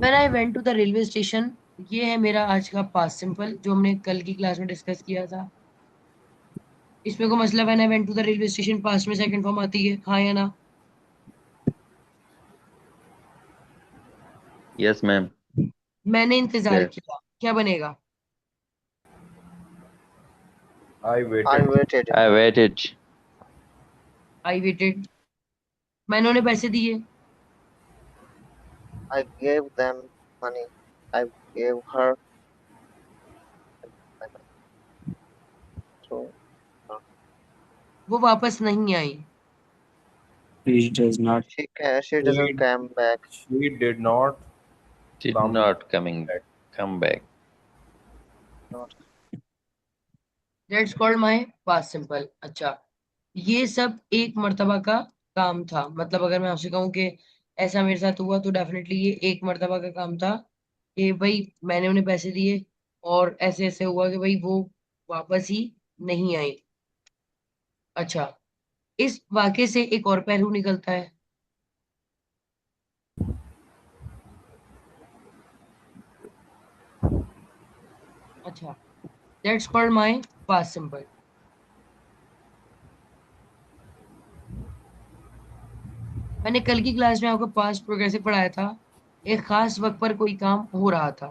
When I went to the railway station, ये है मेरा आज का पास्ट सिंपल जो हमने कल की क्लास में डिस्कस किया था। इसमें कोई मसला? When I went to the railway station past में सेकंड फॉर्म आती है, हाँ या ना? Yes ma'am. मैंने इंतजार क्लियर। किया, क्या बनेगा? I I waited. waited. I waited. I waited. मैंने उन्हें पैसे दिए। I gave them money. I gave her my money. So वो वापस नहीं आई। He does not. she doesn't She, come back. she did not did come not coming back. Come back. Not that's called my past simple. अच्छा, ये सब एक मर्तबा का काम था। मतलब अगर मैं आपसे कहूँ कि ऐसा मेरे साथ हुआ, तो डेफिनेटली ये एक मर्तबा का काम था कि भाई मैंने उन्हें पैसे दिए और ऐसे ऐसे हुआ कि भाई वो वापस ही नहीं आई। अच्छा, इस वाक्य से एक और पहलू निकलता है। अच्छा, that's called my past simple. मैंने कल की क्लास में आपको पास्ट प्रोग्रेसिव पढ़ाया था। एक खास वक्त पर कोई काम हो रहा था।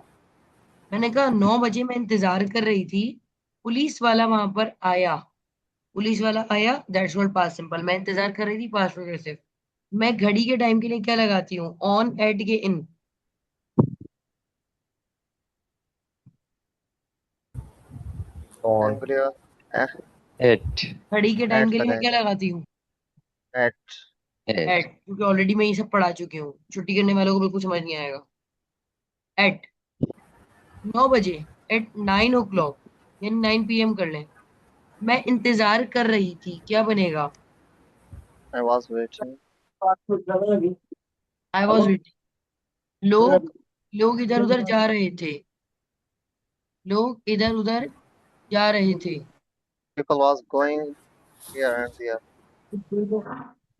मैंने कहा 9 बजे मैं इंतजार कर रही थी, पुलिस वाला वहां पर आया। पुलिस वाला आया, दैट्स कॉल्ड पास्ट सिंपल। मैं इंतजार कर रही थी, पास्ट प्रोग्रेसिव। मैं घड़ी के टाइम के लिए क्या लगाती हूँ? ऑन, एट के in. On. every at at. घड़ी के टाइम at के लिए मैं क्या लगाएगा लगाती हूँ? at at. एट, क्योंकि ऑलरेडी मैं ये सब पढ़ा चुकी हूँ, छुट्टी करने वालों को बिल्कुल समझ नहीं आएगा। एट 9 बजे, एट 9 o'clock, यानी 9 PM कर लें। मैं इंतजार कर रही थी, क्या बनेगा? I was waiting. I was waiting. लोग लोग इधर उधर जा रहे थे। लोग इधर उधर जा रहे थे। People was going here and there.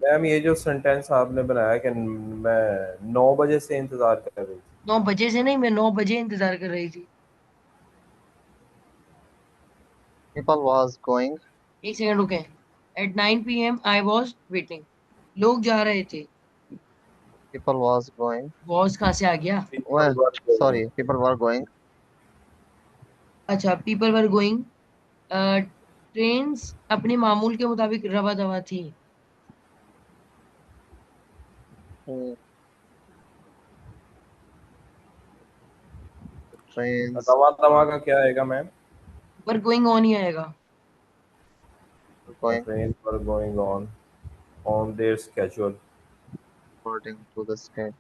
Ma'am ये जो सेंटेंस आपने बनाया कि मैं 9 बजे से इंतजार कर रही थी। 9 बजे से नहीं, मैं 9 बजे इंतजार कर रही थी। People was going. एक सेकंड रुके। At 9 PM I was waiting. लोग जा रहे थे। People was going. वॉज कहाँ से आ गया? People Well, were going. sorry. People were going. अच्छा, पीपल वर गोइंग। ट्रेन्स अपने मामूल के मुताबिक रवा दवा थी। mm, Trains दवा दवा का क्या आएगा मैम? पर गोइंग ऑन ही आएगा। The going trains were going on their schedule. according to the sky.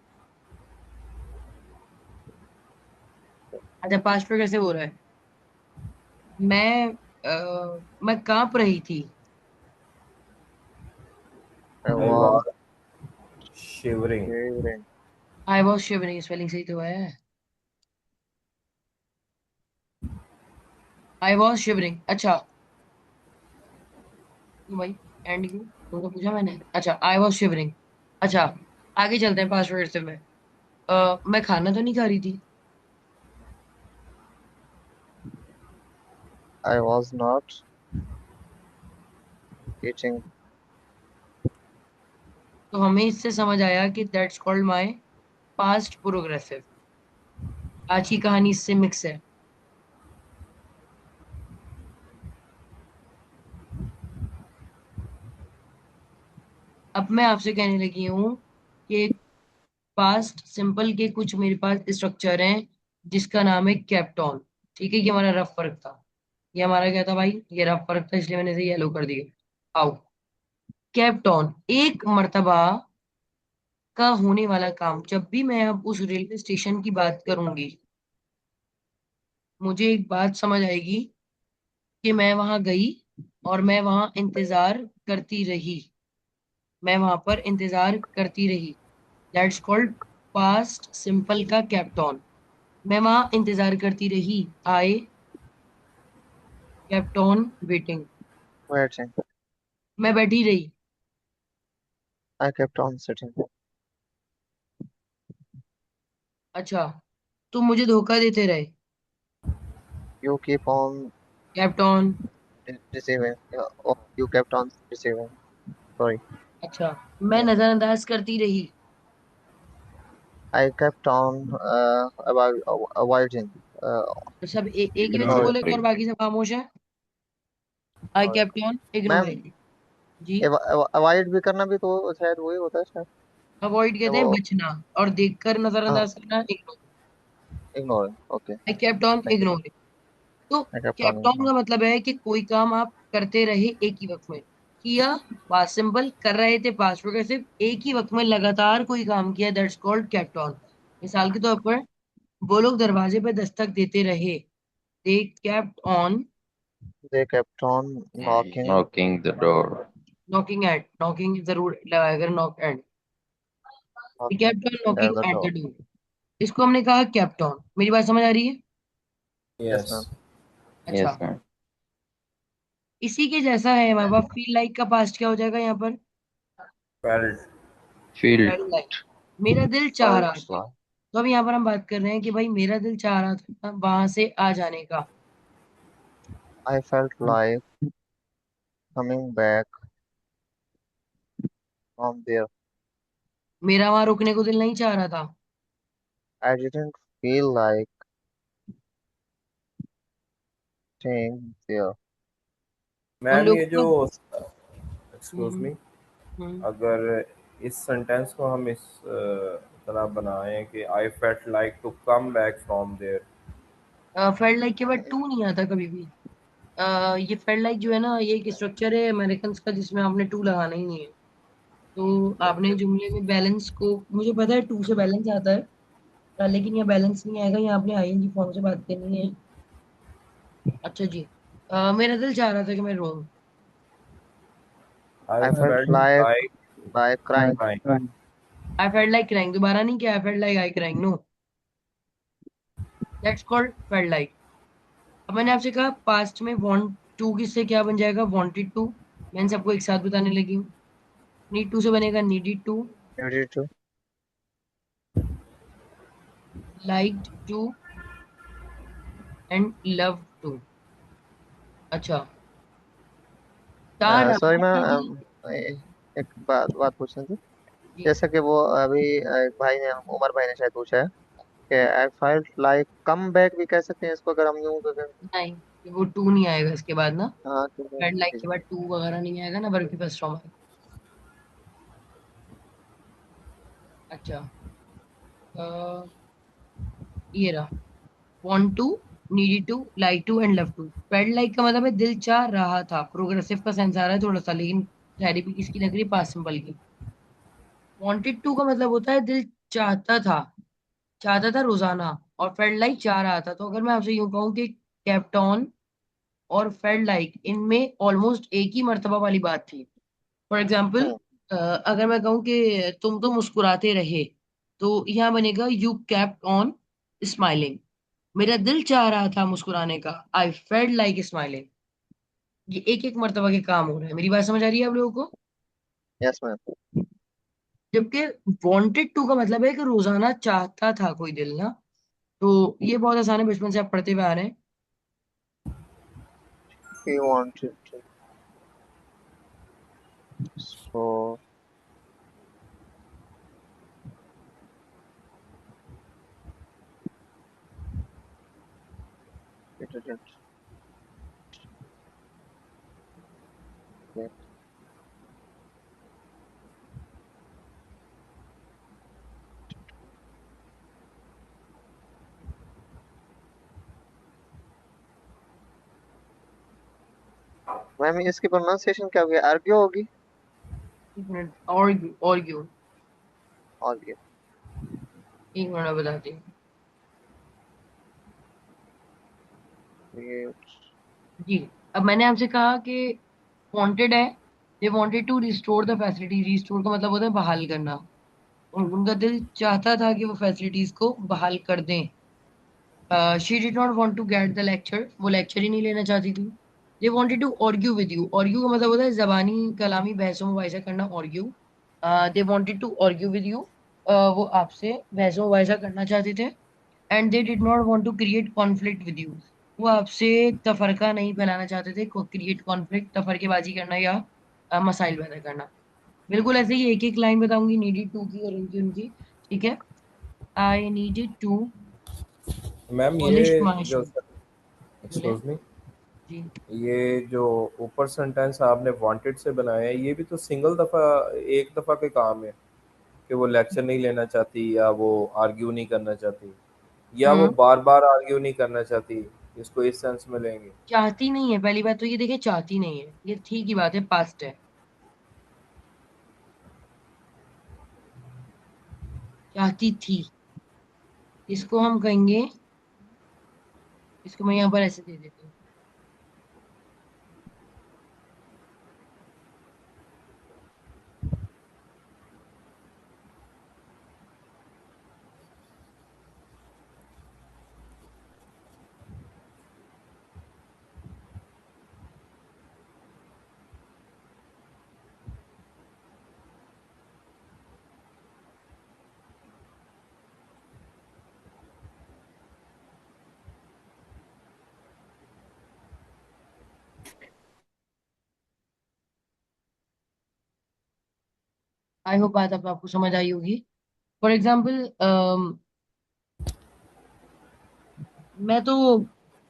अच्छा, पास्ट में कैसे हो रहा है? मैं कांप रही थी। I I was was shivering. shivering. I was shivering, spelling सही तो है। I was shivering. अच्छा, क्यों भाई? एंड क्यों? तो पूछा मैंने। अच्छा, आई वॉज शिवरिंग। अच्छा, आगे चलते हैं पास्ट वर्ड से में। मैं खाना तो नहीं खा रही थी। I was not eating. तो हमें इससे समझ आया कि that's called my past progressive. आज की कहानी इससे मिक्स है। अब मैं आपसे कहने लगी हूँ कि पास्ट सिंपल के कुछ मेरे पास स्ट्रक्चर हैं, जिसका नाम है कैप्टॉन। ठीक है, ये हमारा रफ वर्क था। ये हमारा क्या था भाई? ये रफ वर्क था, इसलिए मैंने इसे येलो कर दिया। आओ, कैप्टॉन एक मर्तबा का होने वाला काम। जब भी मैं अब उस रेलवे स्टेशन की बात करूंगी, मुझे एक बात समझ आएगी कि मैं वहां गई और मैं वहां इंतजार करती रही। मैं वहां पर इंतजार करती रही। दैट्स कॉल्ड पास्ट सिंपल का कैप्टॉन। मैं वहां इंतजार करती रही। I kept on waiting. Waiting. मैं बैठी रही। I kept on sitting. अच्छा, तुम मुझे धोखा देते रहे। You keep on kept on. deceiving. Oh, you kept on deceiving. Sorry. अच्छा, मैं नजरअंदाज करती रही। I kept on about avoiding. Uh, तो सब एक ही वक्त से ignoring. बोलेगा और बाकी सब खामोश है। I Ignoring. Kept on ma'am, ignoring. जी। अवॉइड भी करना भी तो शायद वही होता है शायद। अवॉइड कहते हैं वो बचना, और देखकर हाँ, नजरअंदाज करना ignore. ignoring. Okay. I kept on Thank you. Ignoring. तो I kept on kept on ignoring. का मतलब है कि कोई काम आप करते रहे एक ही वक्त में। किया, पास्ट सिंपल, कर रहे थे पास्ट प्रोग्रेसिव, एक ही वक्त में लगातार कोई काम किया, दैट्स कॉल्ड केप्ट ऑन। मिसाल के तौर पर, वो लोग दरवाजे पे दस्तक देते रहे। They kept on They kept on knocking. Knocking the door. Knocking at, knocking जरूर लगाकर, knock at. They Knocking kept on at knocking the at door. The door. इसको हमने कहा केप्ट ऑन। मेरी बात समझ आ रही है? Yes, yes. ma'am. अच्छा, Yes, ma'am. इसी के जैसा है हमारे पास। फील लाइक का पास्ट क्या हो जाएगा यहाँ पर? फेल्ट। Field. Felt like. मेरा दिल चाह रहा Felt था। like. तो अब यहाँ पर हम बात कर रहे हैं कि भाई मेरा दिल चाह रहा था वहां से आ जाने का। I felt like coming back from there. मेरा वहां रुकने को दिल नहीं चाह रहा था। I didn't feel like staying there. उन मैम ये लोगों जो, को। एक्सक्यूज हम्म, मी, हम्म, अगर इस सेंटेंस को हम इस तरह बनाएं कि I felt like to come back from there. Felt like के बाद टू नहीं आता कभी भी। ये फेल्ट लाइक जो है ना, ये एक स्ट्रक्चर है अमेरिकन का जिसमें आपने टू लगाना ही नहीं है। तो आपने ओके। जुमले में बैलेंस को, मुझे पता है टू से बैलेंस आता है, लेकिन यहाँ बैलेंस नहीं आएगा, यहाँ आपने आईएनजी फॉर्म से बात करनी है। अच्छा जी। मेरा दिल चाह रहा था कि मैं रो। I I felt felt like like by crying. Crying. Right. I felt like crying, दोबारा नहीं किया। I felt like I crying, no, that's called felt like. अब मैंने आपसे कहा पास्ट में वांट टू किससे क्या बन जाएगा? Wanted to. मैंने सबको एक साथ बताने लगी हूँ। नीड टू से बनेगा needed to, Ready to. Liked to, and love to. अच्छा, चाह Sorry, रहा था मैं दिल। एक बात बात पूछनी थी। जी। जैसा कि वो अभी एक भाई ने, उमर भाई ने शायद पूछा है कि I felt like come back भी कह सकते हैं इसको अगर हम यूं कहें। नहीं, वो टू नहीं आएगा इसके बाद ना। हाँ ठीक है फेल्ट लाइक ठीक के है। बाद टू वगैरह नहीं आएगा ना, बल्कि फर्स्ट फॉर्म आएगा। अच्छा, ये रहा। Want to, needed to, like to, and love to. Felt like का मतलब है दिल चाह रहा था। प्रोग्रेसिव का सेंस आ रहा है थोड़ा सा, लेकिन थेरेपी किसकी लग रही है? पास्ट सिंपल की। वांटेड टू का मतलब होता है दिल चाहता था, चाहता था रोजाना। और फेल्ट लाइक चाह रहा था। तो अगर मैं आपसे यूं कहूँ कि कैप्टॉन और फेल्ट लाइक, इनमें ऑलमोस्ट एक ही मर्तबा वाली बात थी। फॉर एग्जाम्पल, हम्म अगर मैं कहूँ कि तुम तो मुस्कुराते रहे, तो यहाँ बनेगा यू केप्ट ऑन स्माइलिंग। मेरा दिल चाह रहा था मुस्कुराने का, आई फेल्ट लाइक स्माइलिंग। ये एक एक मर्तबा के काम हो रहे हैं। मेरी बात समझ आ रही है आप लोगों को? Yes ma'am. जबकि वांटेड टू का मतलब है कि रोजाना चाहता था कोई दिल ना। तो ये बहुत आसान है, बचपन से आप पढ़ते हुए आ रहे हैं। He wanted to so he didn't get. Ma'am इसकी प्रोनाउंसिएशन क्या होगी? आर्ग्यू होगी? एक मिनट, और क्यों, आर्ग्यू। एक मिनट में बताती हूँ। ये जी। अब मैंने आपसे कहा कि वांटेड है, they wanted to restore the facility. Restore का मतलब होता है बहाल करना। उनका दिल चाहता था कि वो फैसिलिटीज को बहाल कर दें। She did not want to get the lecture, वो लेक्चर ही नहीं लेना चाहती थी। They wanted to argue with you. Argue का मतलब होता है जबानी कलामी बहसों मुबाहिसा करना, argue. They wanted to argue with you. वो आपसे वैसा वैसा करना चाहते थे, and they did not want to create conflict with you. वो आपसे तफरका नहीं फैलाना चाहते थे, क्रिएट कॉन्फ्लिक्ट, तफरकेबाजी करना या मसाइल पैदा करना। बिल्कुल ऐसे ही एक एक लाइन बताऊंगी, नीडेड टू की और इनकी उनकी। ठीक है। I needed to ma'am polish ये माई जो, शूज। बोले एक्सक्यूज मी, जी। ये जो ऊपर सेंटेंस आपने वांटेड से बनाया है, ये भी तो सिंगल दफा, एक दफा के काम है कि वो लेक्चर नहीं लेना चाहती या वो आर्ग्यू नहीं करना चाहती या वो हम्म। बार बार आर्ग्यू नहीं करना चाहती, इसको इस सेंस में लेंगे। चाहती नहीं है, पहली बात तो ये देखिए, चाहती नहीं है, ये ठीक ही बात है, पास्ट है। चाहती थी, इसको हम कहेंगे, इसको मैं यहाँ पर ऐसे दे देती हूँ। आई होप बात अब आपको समझ आई होगी। फॉर एग्जाम्पल, मैं तो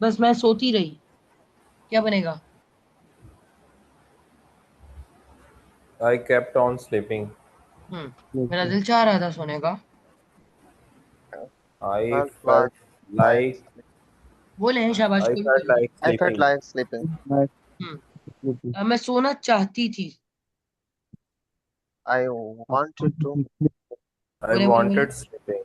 बस मैं सोती रही, क्या बनेगा? I kept on sleeping. मेरा दिल चाह रहा था सोने का। आई felt फेल्ट like लाइक बोले हैं, शाबाश, आई कोई भी फेल्ट बोले। Like I felt sleeping. like sleeping. मैं सोना चाहती थी। I wanted to. आई बोले बोले बोले। Wanted sleeping.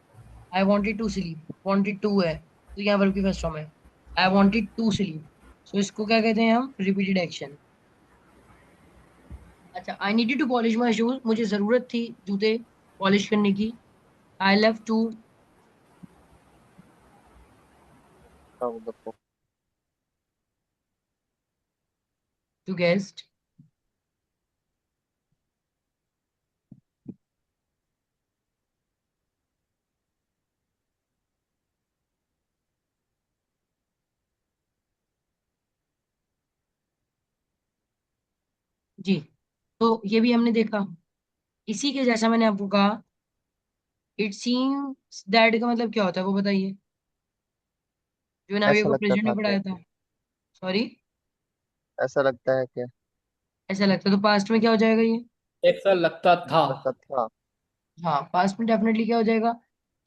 I wanted to sleep, wanted to है तो यहाँ पर भी फर्स्ट फॉर्म है। I wanted to sleep, so इसको क्या कहते हैं हम? Repeated action. अच्छा, I needed to polish my shoes, मुझे जरूरत थी जूते पॉलिश करने की। I love to Of the book. To guest. जी। तो ये भी हमने देखा। इसी के जैसा मैंने आपको कहा, इट सीम्स दैट का मतलब क्या होता है वो बताइए, जो ने अभी ऐसा आपको लगता प्रेजेंट था में कि, पढ़ाया था। सॉरी। ऐसा लगता है कि, ऐसा लगता है तो पास्ट में क्या हो जाएगा ये? ऐसा लगता था। लगता था। हाँ, पास्ट में डेफिनेटली क्या हो जाएगा?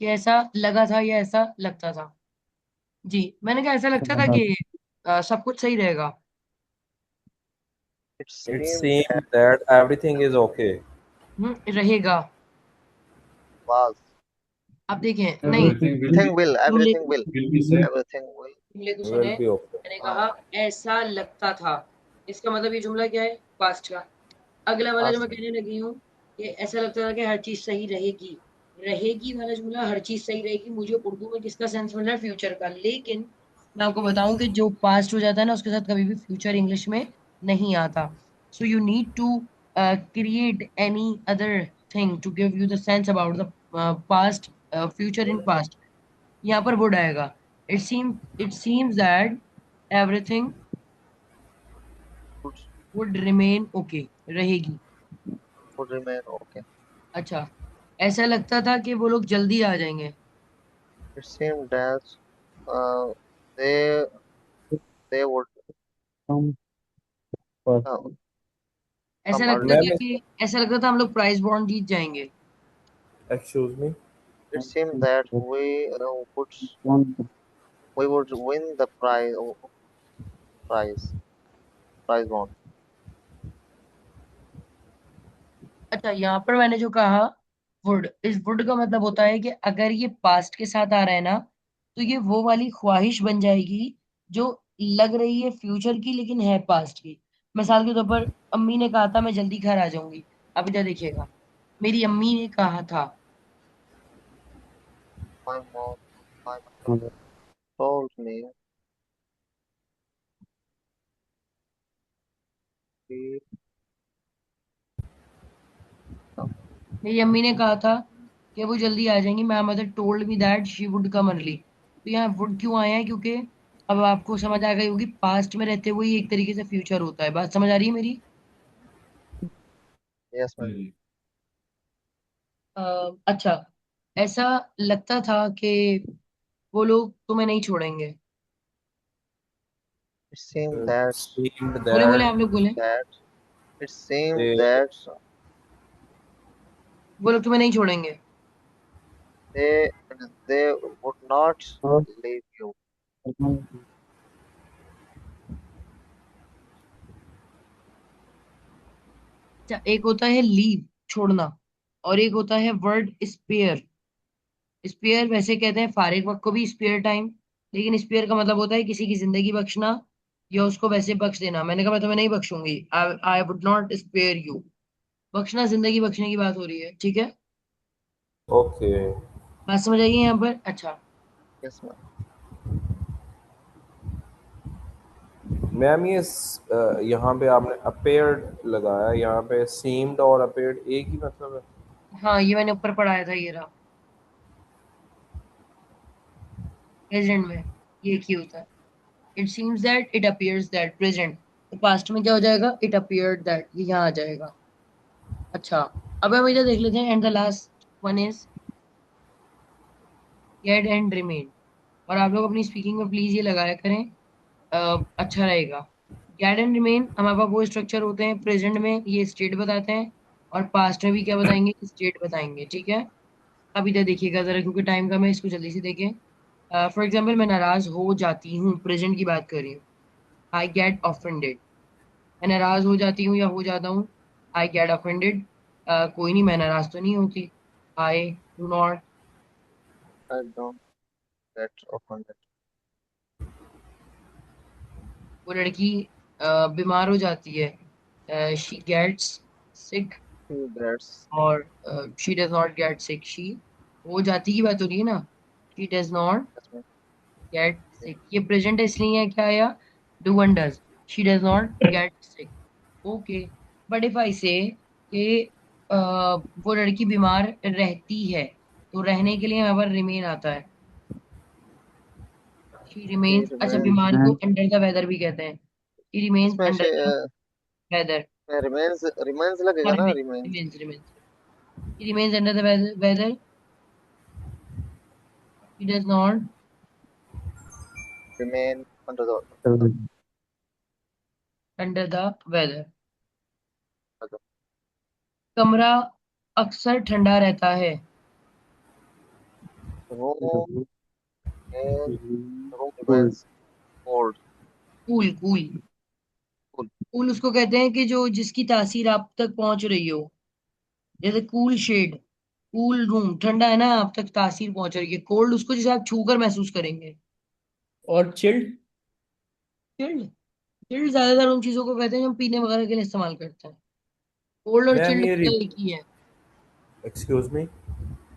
कि ऐसा लगा था या ऐसा लगता था। जी, मैंने कहा ऐसा लगता था कि सब कुछ सही रहेगा। It it seemed seems that that everything is okay. रहेगा। was. आप देखें, नहीं, Everything will Thing will, जुमले everything will, will be safe. everything will. जुमले को विल सुने। Be okay. मैंने कहा ऐसा लगता था, इसका मतलब ये जुमला क्या है? पास्ट का। अगला वाला जो Past. मैं कहने लगी हूँ, कि ऐसा लगता था कि हर चीज सही रहेगी। रहेगी वाला जुमला, हर चीज सही रहेगी, मुझे उर्दू में किसका सेंस मिल रहा है? फ्यूचर का। लेकिन मैं आपको बताऊं कि जो पास्ट हो जाता है ना, उसके साथ कभी भी फ्यूचर इंग्लिश में नहीं आता। So you need to create any other thing to give you the sense about the past, future in past. यहाँ पर वुड आएगा। It seems that everything Would, would remain okay, रहेगी। would remain okay. अच्छा, ऐसा लगता था कि वो लोग जल्दी आ जाएंगे। It seemed that uh, they they would uh, ऐसा come लगता early. था मैम कि ऐसा लगता था हम लोग प्राइज बॉन्ड जीत जाएंगे। Excuse me, It seemed that we would win the prize prize bond. अच्छा, यहाँ पर मैंने जो कहा वुड, इस वुड का मतलब होता है कि अगर ये पास्ट के साथ आ रहा है ना, तो ये वो वाली ख्वाहिश बन जाएगी जो लग रही है फ्यूचर की लेकिन है पास्ट की। मिसाल के तौर पर, अम्मी ने कहा था मैं जल्दी घर आ जाऊंगी। अब इधर देखिएगा, मेरी अम्मी ने कहा था। My mom, my mother told me she, मेरी अम्मी ने कहा था कि वो जल्दी आ जाएंगी। My mother told me that she would come early. तो यहाँ वुड क्यों आया है? क्योंकि अब आपको समझ आ गई होगी, पास्ट में रहते हुए ही एक तरीके से फ्यूचर होता है। बात समझ आ रही है मेरी? Yes ma'am. अच्छा, ऐसा लगता था कि वो लोग तुम्हें नहीं छोड़ेंगे। इट सीम दैट seemed बोले बोले, that आप लोग बोले। That it seem they that वो लोग तुम्हें नहीं छोड़ेंगे। they they would not leave you। अच्छा, एक होता है लीव, छोड़ना, और एक होता है वर्ड स्पेयर। स्पेयर वैसे कहते हैं फारिग वक्त को भी स्पेयर टाइम, लेकिन स्पेयर का मतलब होता है किसी की जिंदगी बख्शना या उसको वैसे बख्श देना। मैंने कहा मैं तुम्हें नहीं बख्शूंगी, I would not spare you. बख्शना, जिंदगी बख्शने की बात हो रही है, ठीक है? ओके। बात समझ आइए यहाँ पर? अच्छा। Yes ma'am. मैम ये यहाँ पे आपने appeared लगाया, यहाँ पे seemed और appeared एक ही मतलब है? हाँ, ये मैंने ऊपर पढ़ाया था, ये रहा प्रेजेंट में, ये एक ही होता है। It seems that, it appears that, present. तो पास्ट में क्या हो जाएगा? इट अपीयर्ड दैट, ये यहाँ आ जाएगा। अच्छा, अब हम इधर देख लेते हैं। And the last one is get and remain. और आप लोग अपनी स्पीकिंग में प्लीज ये लगाया करें, अच्छा रहेगा। गेट एंड रिमेन हमारे पास वो स्ट्रक्चर होते हैं, प्रेजेंट में ये स्टेट बताते हैं, और पास्ट में भी क्या बताएंगे? स्टेट बताएंगे, ठीक है? अब इधर देखिएगा जरा, क्योंकि टाइम कम है, इसको जल्दी से देखें। फॉर एग्जाम्पल, मैं नाराज हो जाती हूँ, प्रेजेंट की बात कर रही हूँ। I get offended. मैं नाराज हो जाती हूँ या हो जाता हूँ, आई गेट ऑफेंडेड। कोई नहीं, मैं नाराज तो नहीं होती। I do not. I don't get offended. वो लड़की बीमार हो जाती है, she gets sick. She gets. और she does not get sick, she हो जाती की बात हो रही है ना, she does not yes ma'am. Get sick. ये प्रेजेंट है, इसलिए है क्या आया? Do one does. She does not get sick. Okay. But if I say कि वो लड़की बीमार रहती है, तो रहने के लिए हमारे पास रिमेन आता है। She she remains. अच्छा, रिमेन। बीमार को अंडर द वेदर भी कहते हैं। शी रिमेन्स इसमें under the weather. Remains remains लगेगा हाँ, ना, remains remains. Remains remains. She remains under the weather. She does not remain under the under the weather. कमरा अक्सर ठंडा रहता है। Room room remains cold. Cool cool. Cool उसको कहते हैं कि जो जिसकी तासीर आप तक पहुंच रही हो। जैसे कूल शेड, कूल रूम, ठंडा है ना, आप तक तासीर पहुंच रही है। कोल्ड उसको जिसे आप छू कर महसूस करेंगे। और चिल्ड। चिल्ड, चिल्ड ज्यादातर उन चीजों को कहते हैं जो हम पीने वगैरह के लिए इस्तेमाल करते हैं। कोल्ड और मैम चिल्ड ये का एक ही है। एक्सक्यूज मी,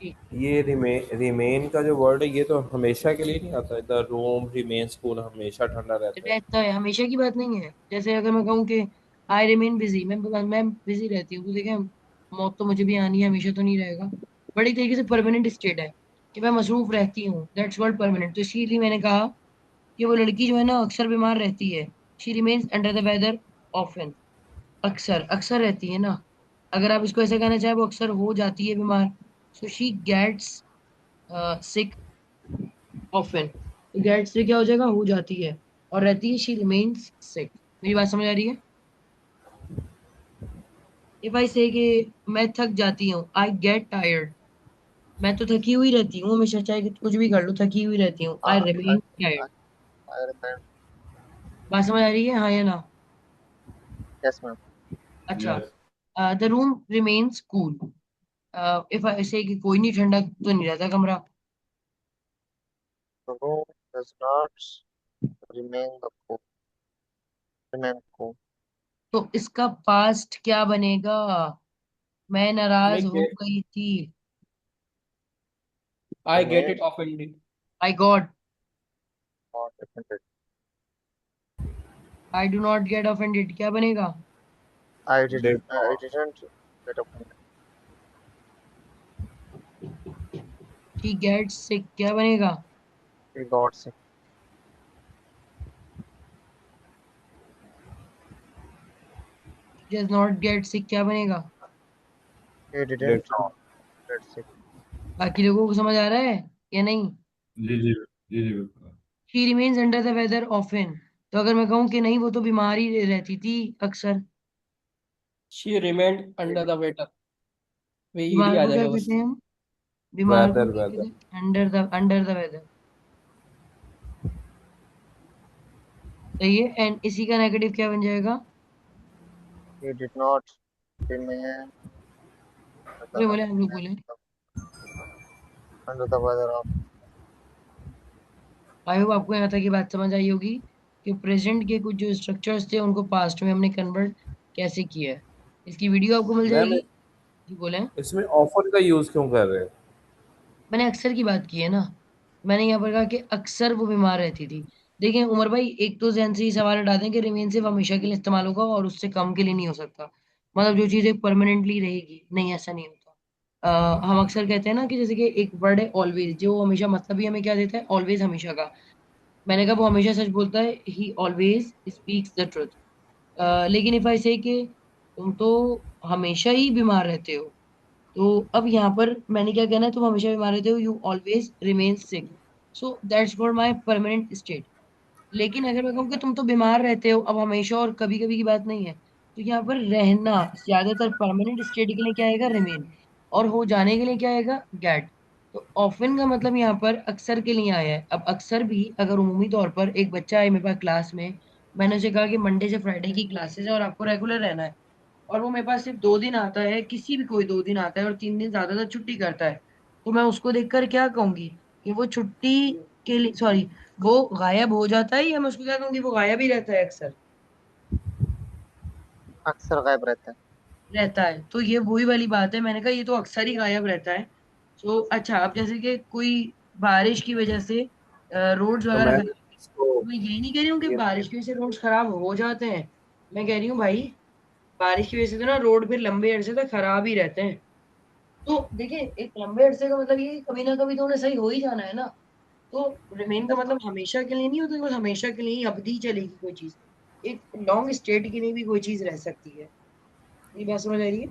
ठीक। ये रिमेन का जो वर्ड है ये तो हमेशा के लिए नहीं आता? द रूम रिमेन्स कूल हमेशा ठंडा रहता है? रहता है, हमेशा की बात नहीं है। जैसे अगर मैं कहूँ कि आई रिमेन बिजी, मैं बिजी रहती हूँ, तो देखें, मौत तो मुझे भी आनी है, हमेशा तो नहीं रहेगा। बड़ी तरीके से परमानेंट स्टेट है कि मैं मसरूफ रहती हूँ, दैट्स वर्ड परमानेंट। तो इसीलिए मैंने कहा कि वो लड़की जो है ना, अक्सर बीमार रहती है। She remains under the weather often. अक्सर, अक्सर रहती है ना। अगर आप इसको ऐसे कहना चाहें, वो अक्सर हो जाती है बीमार। So she gets sick often. तो गेट्स से क्या हो जाएगा? हो जाती है। और रहती है, शी रिमेन्स सिक। मेरी बात समझ आ रही है? इफ आई से कि मैं थक जाती हूँ, आई गेट टायर्ड। मैं तो थकी हुई रहती हूँ हमेशा, चाहे कुछ भी कर लो, थकी हुई रहती हूँ। I remain tired. I remain. बात समझ आ रही है, हाँ या ना? Yes ma'am. अच्छा, the room remains cool. If I say कि कोई नहीं, ठंडा तो नहीं रहता कमरा। The room does not remain the cool remain cool। तो इसका पास्ट क्या बनेगा? मैं नाराज आई हो गेट गई थी। I get remain it offended. I got. Not offended। I do not get offended क्या बनेगा? Did I not. didn't get offended। She gets sick क्या बनेगा? he got sick, does not get sick क्या बनेगा? he did didn't not. get sick, बाकी लोगों को समझ आ रहा है या नहीं? जी जी जी जी बिल्कुल। She remains under the weather often, तो अगर मैं कहूँ कि नहीं वो तो बीमार ही रहती थी अक्सर, she remained under the waiter, वही ईडी बीमार आ को क्या जाएगा बस। कहते हैं हम? बीमार को वेदर क्या कहते वेदर। हैं? Under the weather. सही है। एंड इसी का नेगेटिव क्या बन जाएगा? he did not remain बोले बोले हम लोग बोले। under the weather of, I hope आपको यहाँ तक ये बात समझ आई होगी कि प्रेजेंट के कुछ जो स्ट्रक्चर्स थे उनको पास्ट में हमने कन्वर्ट कैसे किया है। इसकी वीडियो आपको मिल मैम जाएगी। जी बोले। इसमें ऑफर का यूज क्यों कर रहे हैं? मैंने अक्सर की बात की है ना। मैंने यहाँ पर कहा कि अक्सर वो बीमार रहती थी। देखें उमर भाई, एक तो जहन से ही सवाल हटा दें कि रिमेन सिर्फ हमेशा के लिए इस्तेमाल होगा और उससे कम के लिए नहीं हो सकता। मतलब जो चीज़ एक परमानेंटली रहेगी, नहीं ऐसा नहीं होता। हम अक्सर कहते हैं ना कि जैसे कि एक वर्ड है ऑलवेज, जो हमेशा मतलब ही हमें क्या देता है? ऑलवेज, हमेशा का। मैंने कहा वो हमेशा सच बोलता है, ही ऑलवेज स्पीक्स द ट्रुथ। लेकिन इफ आई से कि तुम तो हमेशा ही बीमार रहते हो, तो अब यहाँ पर मैंने क्या कहना है? तुम हमेशा बीमार रहते हो, you always remain sick, so that's for my permanent state. लेकिन अगर मैं कहूँ कि तुम तो बीमार रहते हो अब हमेशा और कभी कभी की बात नहीं है, तो यहाँ पर रहना ज्यादातर परमानेंट स्टेट के लिए क्या आएगा? रिमेन। और हो जाने के लिए क्या आएगा? गेट। तो ऑफन का मतलब यहाँ पर अक्सर के लिए आया है। अब अक्सर भी अगर उमूमी तौर पर एक बच्चा है मेरे पास क्लास में, मैंने उसे कहा कि मंडे से फ्राइडे की क्लासेस है और आपको रेगुलर रहना है, और वो मेरे पास सिर्फ 2 दिन आता है, किसी भी कोई 2 दिन आता है और 3 दिन ज्यादातर छुट्टी करता है, तो मैं उसको देखकर क्या कहूंगी? कि वो छुट्टी के लिए, सॉरी, वो गायब हो जाता है, या मैं उसको क्या कहूंगी? वो गायब ही रहता है अक्सर। अक्सर गायब रहता है। रहता है, तो ये वही वाली बात है। मैंने कहा ये तो अक्सर ही गायब रहता है। तो अच्छा, अब जैसे कि कोई बारिश की वजह से रोड्स तो वगैरह मैं खराब है, इसको तो मैं यही नहीं कह रही हूँ कि ये बारिश की वजह से रोड्स खराब हो जाते हैं। मैं कह रही हूँ भाई, बारिश की वजह से तो ना रोड फिर लंबे अरसे तक खराब ही रहते हैं। तो देखिए, एक लंबे अरसे का मतलब ये है कि कभी ना कभी तो उन्हें सही हो ही जाना है ना। तो रिमेन का मतलब हमेशा के लिए नहीं होता कि बस हमेशा के लिए ही अवधि चलेगी कोई चीज। एक लॉन्ग स्टेट के लिए भी कोई चीज रह सकती है। ये बात समझ आ रही है?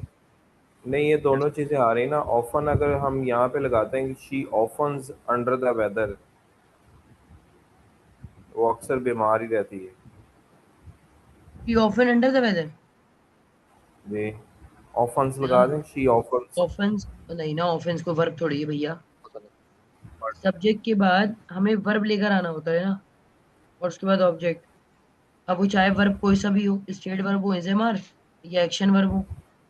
नहीं, ये दोनों चीजें आ रही ना। ऑफन अगर हम यहाँ पे लगाते हैं कि she oftens under the weather, वो अक्सर बीमार ही रहती है। She often under the weather. जी, ऑफन्स लगा दें, शी ऑफन्स। ऑफेंस नहीं ना, ऑफेंस को वर्ब थोड़ी है भैया। पता नहीं, but सब्जेक्ट के बाद हमें वर्ब लेकर आना होता है ना, और उसके बाद ऑब्जेक्ट। अब वो चाहे वर्ब कोई सा भी हो, स्टेट वर्ब हो, एसएमआर, या एक्शन वर्ब हो,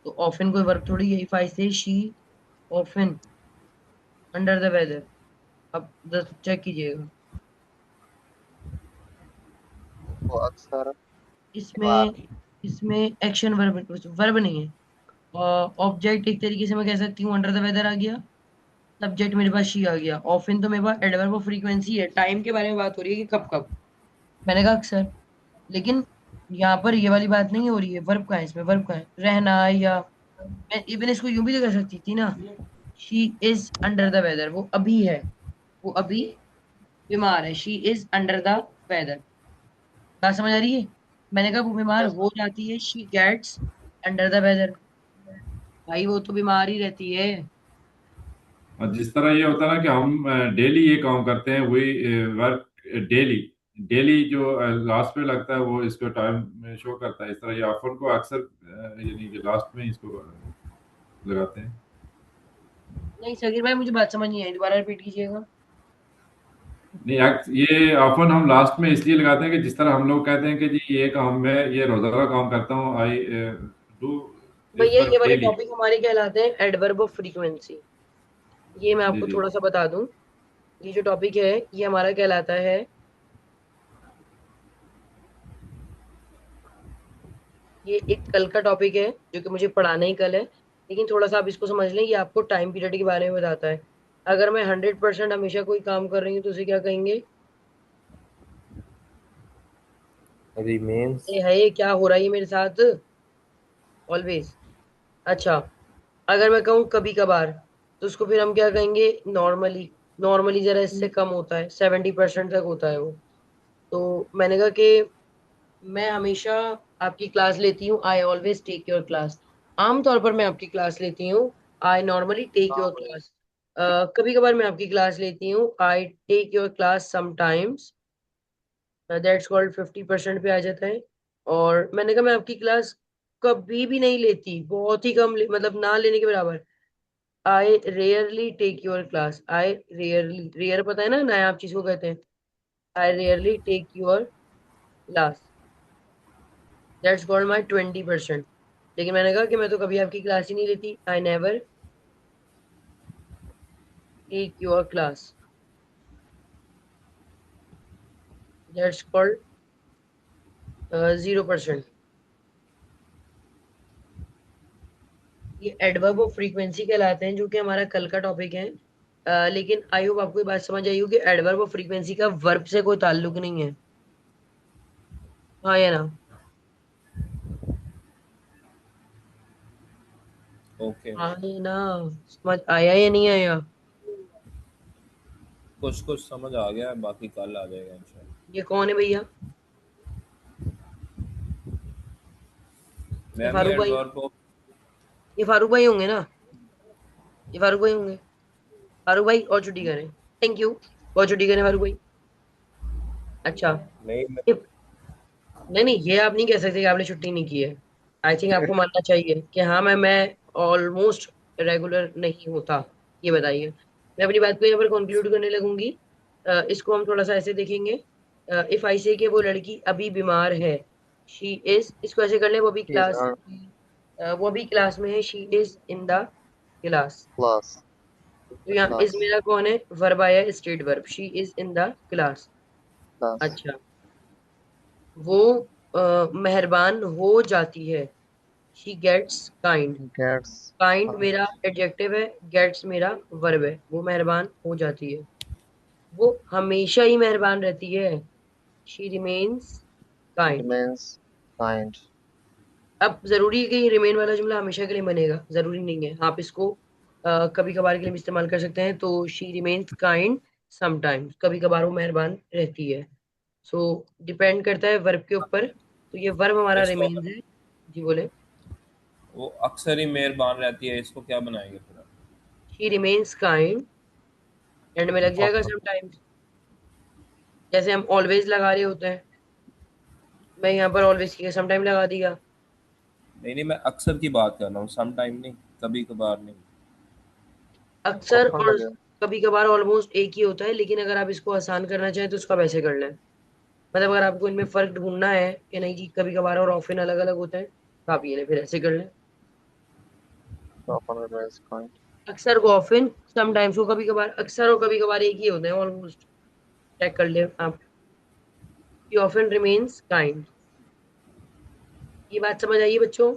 तो ऑफन कोई वर्ब थोड़ी है। If I say she often under the weather, अब चेक कीजिएगा। वो अक्सर बीमार। इसमें इसमें एक्शन वर्ब वर्ब नहीं है। ऑब्जेक्ट एक तरीके से मैं कह सकती हूँ अंडर द वेदर आ गया, सब्जेक्ट मेरे पास शी आ गया, ऑफन तो मेरे पास एडवर्ब ऑफ फ्रीक्वेंसी है, टाइम के बारे में बात हो रही है कि कब कब। मैंने कहा अक्सर, लेकिन यहाँ पर ये वाली बात नहीं हो रही है। वर्ब का है, इसमें वर्ब का है रहना, या मैं इवन इसको यूं भी तो कर सकती थी ना, she is under the weather, वो अभी है, वो अभी बीमार है, she is under the weather. बात समझ आ रही है? मैंने कहा वो बीमार Yes, हो जाती है, she gets under the weather. भाई वो तो बीमार ही रहती है। और जिस तरह ये होता है ना कि हम डेली ये काम करते हैं, वही वर्क डेली डेली जो लास्ट में लगता है वो इसको टाइम में शो करता है। इस तरह ये ऑफर को अक्सर यानी कि लास्ट में इसको लगाते हैं। नहीं सगीर भाई, मुझे बात समझ नहीं आई, दोबारा रिपीट कीजिएगा। नहीं ये ऑफन हम लास्ट में इसलिए लगाते हैं कि जिस तरह हम लोग कहते हैं कि जी ये काम मैं ये रोजाना काम करता हूँ, आई डू दिस भैया ये वर्क वाले डेली। टॉपिक हमारे कहलाते हैं एडवर्ब ऑफ फ्रीक्वेंसी। ये मैं जी आपको जी थोड़ा सा बता दूं, ये जो टॉपिक है ये हमारा कहलाता है, ये एक कल का टॉपिक है जो कि मुझे पढ़ाना ही कल है। लेकिन थोड़ा सा आप इसको समझ लें, ये आपको टाइम पीरियड के बारे में बताता है। अगर मैं 100% हमेशा कोई काम कर रही हूँ तो उसे क्या कहेंगे? रिमेन्स। ये है, ये क्या हो रहा है ये मेरे साथ? ऑलवेज। अच्छा, अगर मैं कहूँ कभी कभार, तो उसको फिर हम क्या कहेंगे, नॉर्मली। नॉर्मली जरा इससे कम होता है, 70% तक होता है वो। तो मैंने कहा कि मैं हमेशा आपकी क्लास लेती हूँ, I always take your class. आमतौर पर मैं आपकी क्लास लेती हूँ, I normally take your class. कभी कभार मैं आपकी क्लास लेती हूँ, I take your class sometimes. That's called 50% पे आ जाता है। और मैंने कहा मैं आपकी क्लास कभी भी नहीं लेती, बहुत ही कम मतलब ना लेने के बराबर। I rarely take your class. I rarely, rare पता है ना नायाब चीज को कहते हैं। I rarely take your class, that's called my 20%। लेकिन मैंने कहा कि मैं तो कभी आपकी क्लास ही नहीं लेती, I never take your class, that's called 0%। ये एडवर्ब ऑफ फ्रीक्वेंसी कहलाते हैं, जो कि हमारा कल का टॉपिक है। लेकिन आई होप आपको ये बात समझ आई होगी कि एडवर्ब ऑफ फ्रीक्वेंसी का वर्ब से कोई ताल्लुक नहीं है। हाँ या ना? ओके, हाँ या ना? समझ आया या नहीं आया? कुछ कुछ समझ आ गया, बाकी कल आ जाएगा इंशाल्लाह। ये कौन है भैया? ये मैं भी फारूक भाई? एडवर्ब ऑफ ये फारूक भाई होंगे ना? ये फारूक भाई होंगे। फारूक भाई और छुट्टी करें, थैंक यू। बहुत छुट्टी करें फारूक भाई। अच्छा। नहीं मैं ये नहीं नहीं, ये आप नहीं कह सकते कि आपने छुट्टी नहीं की है। आई थिंक आपको मानना चाहिए कि हाँ, मैं ऑलमोस्ट रेगुलर नहीं होता। ये बताइए। मैं अपनी बात को यहाँ पर कंक्लूड करने लगूंगी। इसको हम थोड़ा सा ऐसे देखेंगे। इफ आई से कि वो लड़की अभी बीमार है, शी इज, इसको ऐसे कर ले, He's our वो अभी क्लास में है, she is in the class. class. तो यहाँ इज Class. मेरा कौन है, वर्ब आया, state verb, she is in the class. Class. अच्छा। वो मेहरबान हो जाती है, she gets kind. Gets kind kind. मेरा एडजेक्टिव है, गेट्स मेरा वर्ब है। वो मेहरबान हो जाती है, वो हमेशा ही मेहरबान रहती है, she remains kind. Remains kind. अब जरूरी है कि ये रिमेन वाला जुमला हमेशा के लिए बनेगा? जरूरी नहीं है, आप इसको कभी कभार के लिए भी इस्तेमाल कर सकते हैं। तो शी रिमेन्स काइंड समटाइम्स, कभी कभार वो मेहरबान रहती है। सो डिपेंड करता है वर्ब के ऊपर। तो ये वर्ब हमारा इसको रिमेन्स है। जी बोले। वो अक्सर ही मेहरबान रहती है, इसको क्या बनाएंगे फिर आप? शी रिमेन्स काइंड, एंड में लग जाएगा समटाइम्स। जैसे हम ऑलवेज लगा रहे होते हैं, मैं यहाँ पर ऑलवेज की समटाइम लगा दिया। नहीं नहीं, मैं अक्सर की बात कर रहा हूँ, सम टाइम नहीं, कभी कभार नहीं। अक्सर Often और लगे. कभी कभार ऑलमोस्ट एक ही होता है, लेकिन अगर आप इसको आसान करना चाहें तो इसको आप ऐसे कर लें। मतलब अगर आपको इनमें फर्क ढूंढना है कि नहीं जी कभी कभार और ऑफन अलग अलग होते हैं, तो आप ये लें, फिर ऐसे कर लें। Often remains kind. अक्सर को ऑफन, समटाइम्स को कभी कभार, अक्सर और कभी कभार एक ही होते हैं ऑलमोस्ट। चेक कर ले आप। Often remains kind. ये बात समझ आइए बच्चों?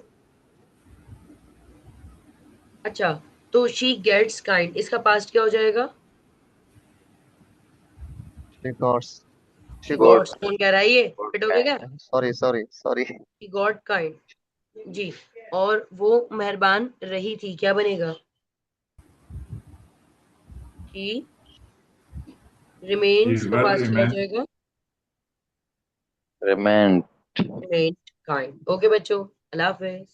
अच्छा। तो शी गेट्स काइंड, इसका पास्ट क्या हो जाएगा? She got. She She got. Gots, कौन कह रहा है ये? फिट हो गया क्या? Sorry, sorry, sorry. She got kind. जी। और वो मेहरबान रही थी, क्या बनेगा? शी रिमेन्स का वर्ब पास्ट क्या हो रिमेन। जाएगा? remained. Remained kind. ओके बच्चों, अल्लाह हाफिज।